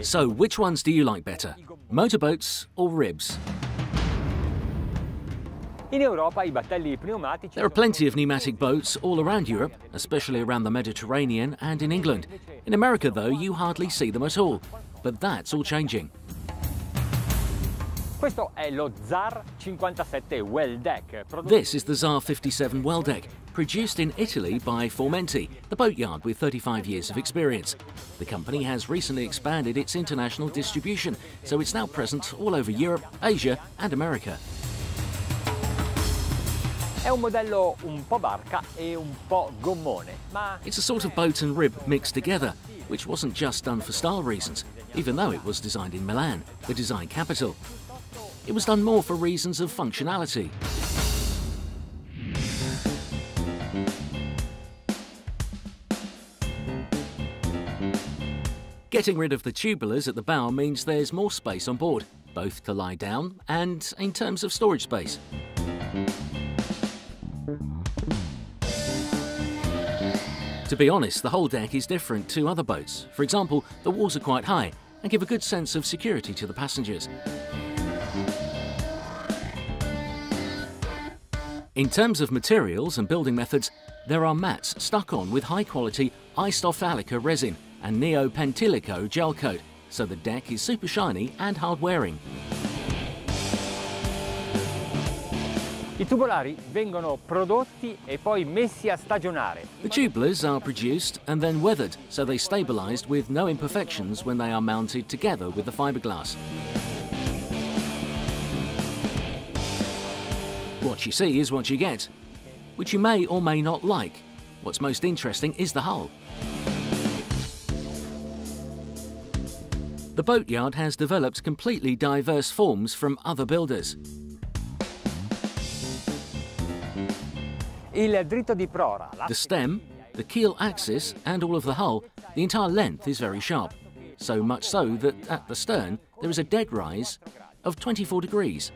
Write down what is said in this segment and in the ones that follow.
So, which ones do you like better? Motorboats or ribs? There are plenty of pneumatic boats all around Europe, especially around the Mediterranean and in England. In America, though, you hardly see them at all. But that's all changing. This is the ZAR 57 Welldeck, produced in Italy by Formenti, the boatyard with 35 years of experience. The company has recently expanded its international distribution, so it's now present all over Europe, Asia and America. It's a sort of boat and rib mixed together, which wasn't just done for style reasons, even though it was designed in Milan, the design capital. It was done more for reasons of functionality. Getting rid of the tubulars at the bow means there's more space on board, both to lie down and in terms of storage space. To be honest, the whole deck is different to other boats. For example, the walls are quite high and give a good sense of security to the passengers. In terms of materials and building methods, there are mats stuck on with high-quality isophthalica resin and neopentilico gel coat, so the deck is super shiny and hard-wearing. The tubulars are produced and then weathered, so they stabilised with no imperfections when they are mounted together with the fiberglass. What you see is what you get, which you may or may not like. What's most interesting is the hull. The boatyard has developed completely diverse forms from other builders. The stem, the keel axis and all of the hull, the entire length is very sharp. So much so that at the stern there is a dead rise of 24 degrees.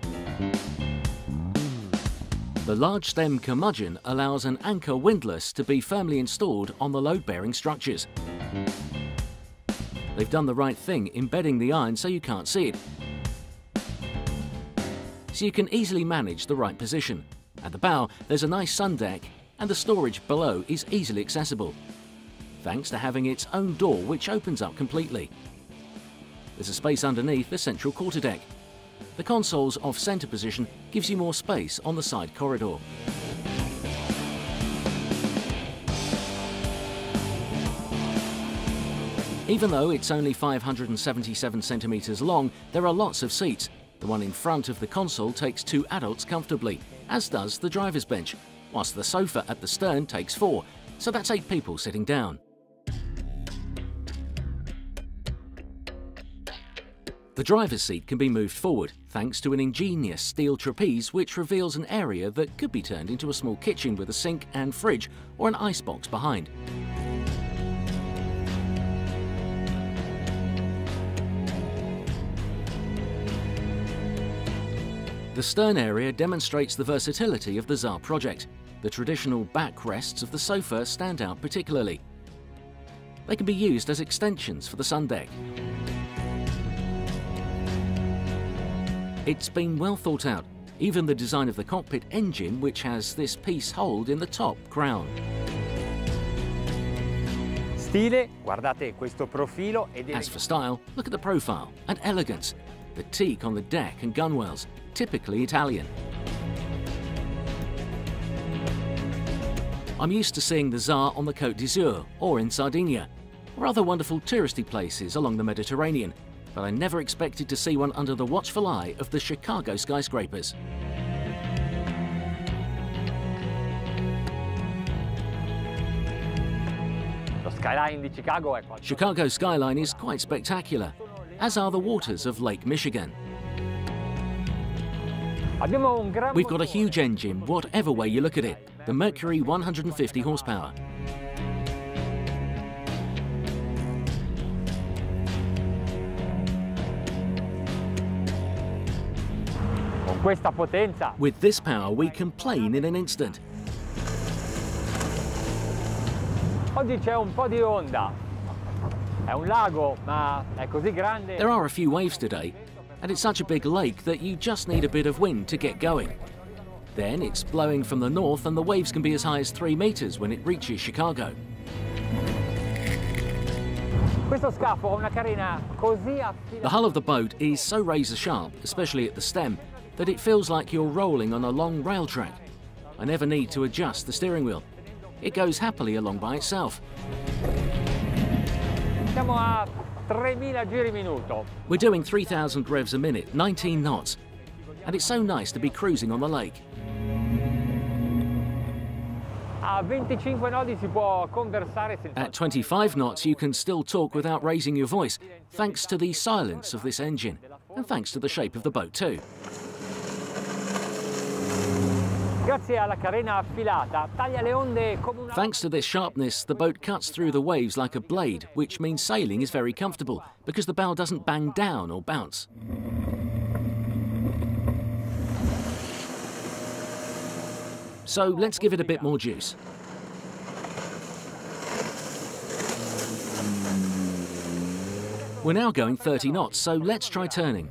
The large stem curmudgeon allows an anchor windlass to be firmly installed on the load-bearing structures. They've done the right thing, embedding the iron so you can't see it. So you can easily manage the right position. At the bow, there's a nice sun deck, and the storage below is easily accessible, thanks to having its own door which opens up completely. There's a space underneath the central quarterdeck. The console's off-center position gives you more space on the side corridor. Even though it's only 577 centimeters long, there are lots of seats. The one in front of the console takes 2 adults comfortably, as does the driver's bench, whilst the sofa at the stern takes 4, so that's 8 people sitting down. The driver's seat can be moved forward thanks to an ingenious steel trapeze which reveals an area that could be turned into a small kitchen with a sink and fridge or an icebox behind. The stern area demonstrates the versatility of the ZAR project. The traditional backrests of the sofa stand out particularly. They can be used as extensions for the sun deck. It's been well thought out, even the design of the cockpit engine, which has this piece holed in the top crown. As for style, look at the profile and elegance. The teak on the deck and gunwales, typically Italian. I'm used to seeing the ZAR on the Côte d'Azur or in Sardinia, or other wonderful touristy places along the Mediterranean, but I never expected to see one under the watchful eye of the Chicago skyscrapers. Chicago's skyline is quite spectacular, as are the waters of Lake Michigan. We've got a huge engine, whatever way you look at it, the Mercury 150 horsepower. With this power, we can plane in an instant. There are a few waves today, and it's such a big lake that you just need a bit of wind to get going. Then it's blowing from the north and the waves can be as high as 3 meters when it reaches Chicago. The hull of the boat is so razor sharp, especially at the stem, that it feels like you're rolling on a long rail track. I never need to adjust the steering wheel. It goes happily along by itself. We're doing 3,000 revs a minute, 19 knots, and it's so nice to be cruising on the lake. At 25 knots you can still talk without raising your voice, thanks to the silence of this engine, and thanks to the shape of the boat too. Thanks to this sharpness, the boat cuts through the waves like a blade, which means sailing is very comfortable, because the bow doesn't bang down or bounce. So let's give it a bit more juice. We're now going 30 knots, so let's try turning.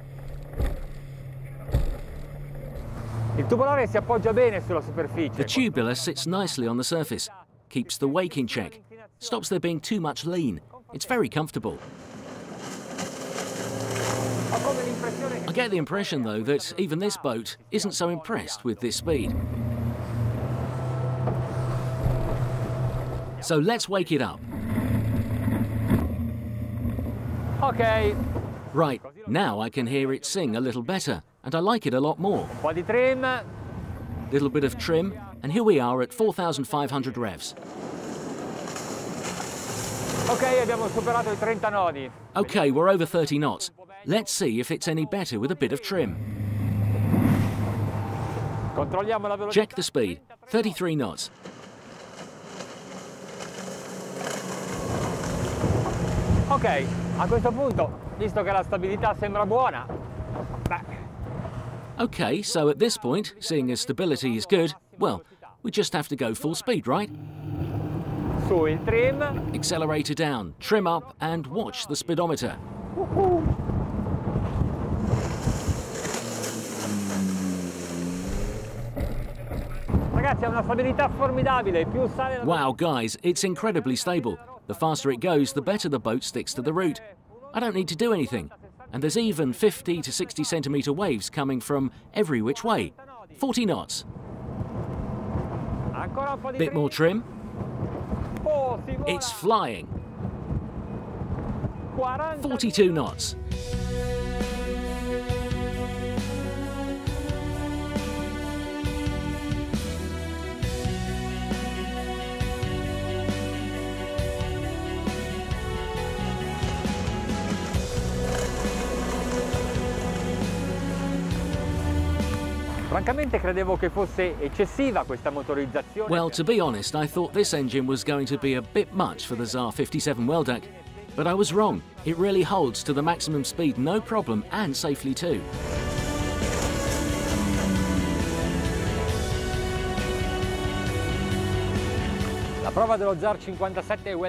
The tubular sits nicely on the surface, keeps the wake in check, stops there being too much lean. It's very comfortable. I get the impression, though, that even this boat isn't so impressed with this speed. So let's wake it up. Okay. Right, now I can hear it sing a little better, and I like it a lot more. Little bit of trim, and here we are at 4,500 revs. Okay, we're over 30 knots. Let's see if it's any better with a bit of trim. Check the speed, 33 knots. Ok, a questo punto, visto che la stabilità sembra buona, Okay, so at this point, seeing as stability is good, well, we just have to go full speed, right? Su il trim. Accelerator down, trim up, and watch the speedometer. Ragazzi, ha una stabilità formidabile, più sale la... Wow, guys, it's incredibly stable. The faster it goes, the better the boat sticks to the route. I don't need to do anything. And there's even 50 to 60 centimetre waves coming from every which way. 40 knots. Bit more trim. It's flying. 42 knots. Francamente credevo che fosse eccessiva questa motorizzazione. Well, to be honest, I thought this engine was going to be a bit much for the ZAR 57 Welldeck, but I was wrong. It really holds to the maximum speed no problem, and safely too.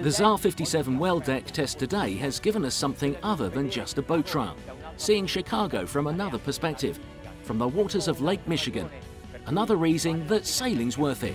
The ZAR 57 Welldeck test today has given us something other than just a boat trial, seeing Chicago from another perspective, from the waters of Lake Michigan. Another reason that sailing's worth it.